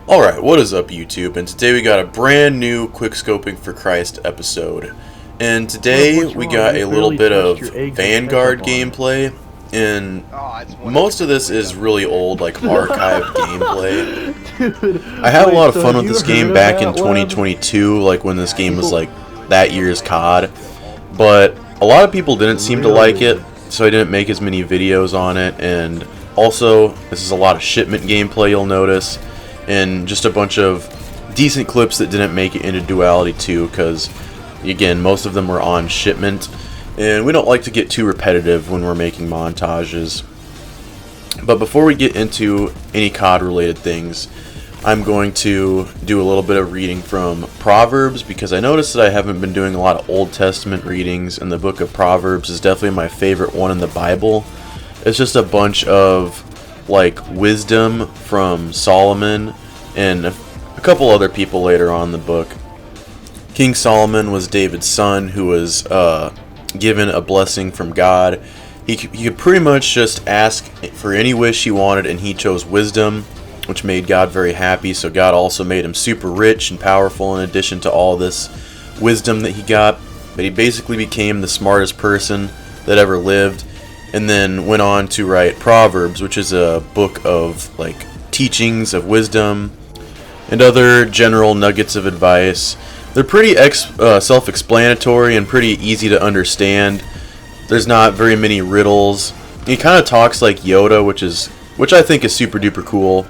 Alright, what is up YouTube? And today we got a brand new Quickscoping for Christ episode. And today we got a little bit of Vanguard gameplay, and most of this is really old, like archived gameplay. I had a lot of fun with this game back in 2022, like when this game was like that year's COD, but a lot of people didn't seem to like it, so I didn't make as many videos on it. And also, this is a lot of shipment gameplay, you'll notice, and just a bunch of decent clips that didn't make it into Duality 2 because, again, most of them were on shipment, and we don't like to get too repetitive when we're making montages. But before we get into any COD related things, I'm going to do a little bit of reading from Proverbs, because I noticed that I haven't been doing a lot of Old Testament readings, and the book of Proverbs is definitely my favorite one in the Bible. It's just a bunch of like wisdom from Solomon and a couple other people later on in the book. King Solomon was David's son, who was given a blessing from God. He could pretty much just ask for any wish he wanted, and he chose wisdom, which made God very happy. So God also made him super rich and powerful in addition to all this wisdom that he got. But he basically became the smartest person that ever lived, and then went on to write Proverbs, which is a book of like teachings of wisdom and other general nuggets of advice. They're pretty self-explanatory and pretty easy to understand. There's not very many riddles. He kind of talks like Yoda, which I think is super duper cool.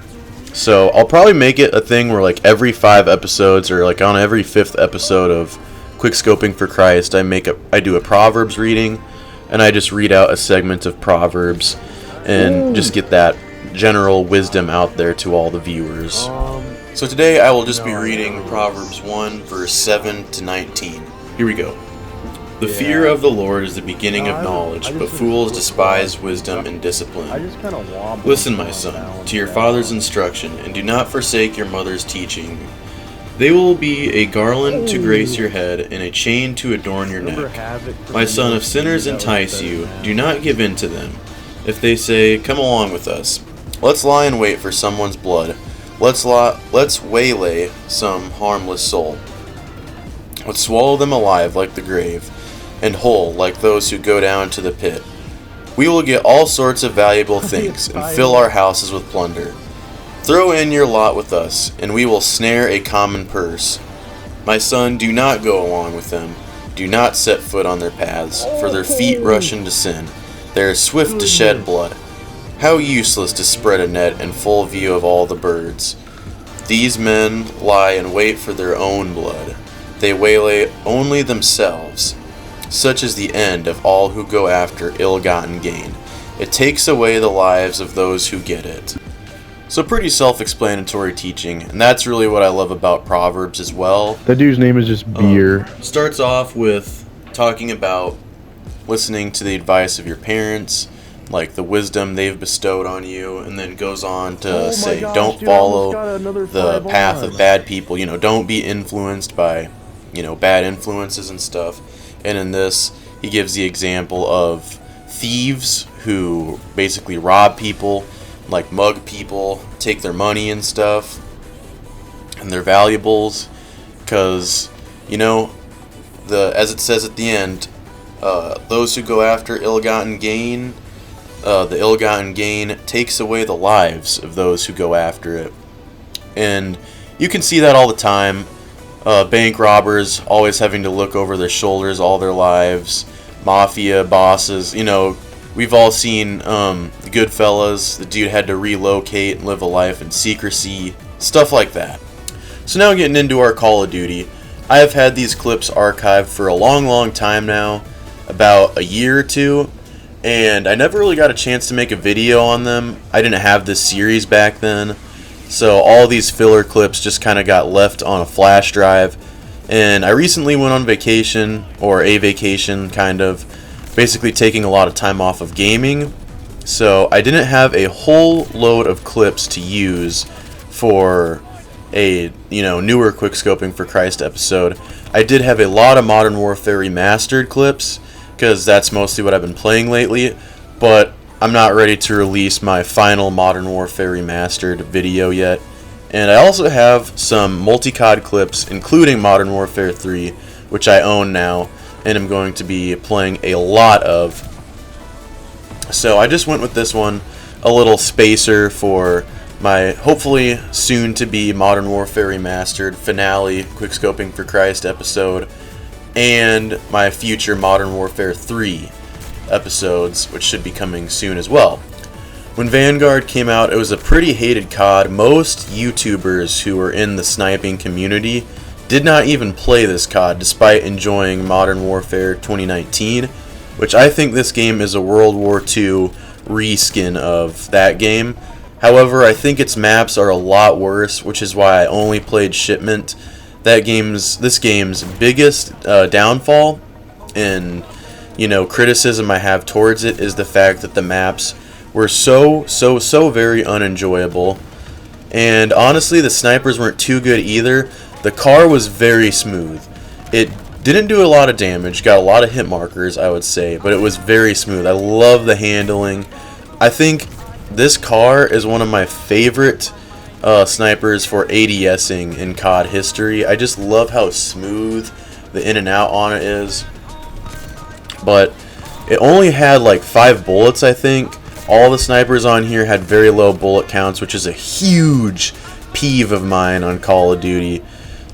So I'll probably make it a thing where like every 5 episodes, or like on every 5th episode of Quickscoping for Christ, I do a Proverbs reading, and I just read out a segment of Proverbs and just get that general wisdom out there to all the viewers. So today I will just be reading Proverbs 1 verse 7 to 19. Here we go. The fear of the Lord is the beginning of knowledge, but fools despise wisdom and discipline. Listen, my son, to your father's instruction, and do not forsake your mother's teaching. They will be a garland to grace your head, and a chain to adorn your neck. My son, if sinners entice you, do not give in to them. If they say, come along with us, let's lie in wait for someone's blood. Let's waylay some harmless soul. Let's swallow them alive like the grave, and whole like those who go down to the pit. We will get all sorts of valuable things, and fill our houses with plunder. Throw in your lot with us, and we will snare a common purse. My son, do not go along with them. Do not set foot on their paths, for their feet rush into sin. They are swift to shed blood. How useless to spread a net in full view of all the birds. These men lie in wait for their own blood. They waylay only themselves. Such is the end of all who go after ill-gotten gain. It takes away the lives of those who get it. So pretty self-explanatory teaching, and that's really what I love about Proverbs as well. That dude's name is just Beer. Starts off with talking about listening to the advice of your parents, like the wisdom they've bestowed on you, and then goes on to say, don't follow the path of bad people, don't be influenced by, bad influences and stuff. And in this, he gives the example of thieves who basically rob people, like mug people, take their money and stuff, and their valuables, because, as it says at the end, those who go after ill-gotten gain, the ill-gotten gain takes away the lives of those who go after it. And you can see that all the time. Bank robbers always having to look over their shoulders all their lives. Mafia bosses, we've all seen Goodfellas. The dude had to relocate and live a life in secrecy. Stuff like that. So now getting into our Call of Duty. I have had these clips archived for a long time now. About a year or two. And I never really got a chance to make a video on them. I didn't have this series back then. So all these filler clips just kind of got left on a flash drive. And I recently went on vacation, or a vacation kind of, basically taking a lot of time off of gaming. So I didn't have a whole load of clips to use for a newer Quickscoping for Christ episode. I did have a lot of Modern Warfare Remastered clips, because that's mostly what I've been playing lately, but I'm not ready to release my final Modern Warfare Remastered video yet. And I also have some multi-COD clips, including Modern Warfare 3, which I own now, and I'm going to be playing a lot of. So I just went with this one, a little spacer for my hopefully soon-to-be Modern Warfare Remastered finale Quickscoping for Christ episode, and my future Modern Warfare 3 episodes, which should be coming soon as well. When Vanguard came out, it was a pretty hated COD. Most YouTubers who were in the sniping community did not even play this COD, despite enjoying Modern Warfare 2019, which I think this game is a World War II reskin of that game. However, I think its maps are a lot worse, which is why I only played Shipment. This game's biggest downfall and criticism I have towards it is the fact that the maps were so very unenjoyable. And honestly, the snipers weren't too good either. The car was very smooth. It didn't do a lot of damage, got a lot of hit markers, I would say, but it was very smooth. I love the handling. I think this car is one of my favorite snipers for ADSing in COD history. I just love how smooth the in and out on it is. But it only had like 5 bullets, I think. All the snipers on here had very low bullet counts, which is a huge peeve of mine on Call of Duty.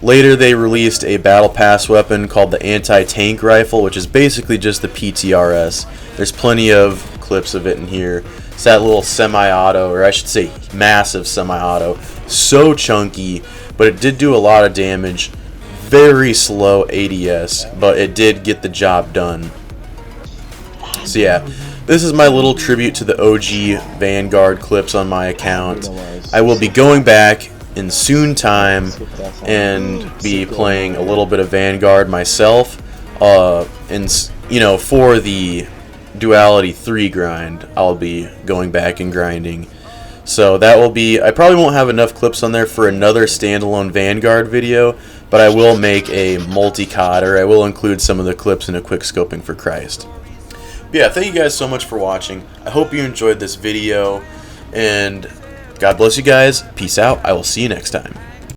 Later they released a battle pass weapon called the anti-tank rifle, which is basically just the PTRS. There's plenty of clips of it in here. It's that little semi-auto, or I should say massive semi-auto. So chunky, but it did do a lot of damage. Very slow ADS, but it did get the job done. So yeah, this is my little tribute to the OG Vanguard clips on my account. I will be going back in soon time and be playing a little bit of Vanguard myself. And for the Duality 3 grind, I'll be going back and grinding. So that will be, I probably won't have enough clips on there for another standalone Vanguard video, but I will make a multi-COD, or I will include some of the clips in a quick scoping for Christ. But yeah, thank you guys so much for watching. I hope you enjoyed this video, and God bless you guys. Peace out. I will see you next time.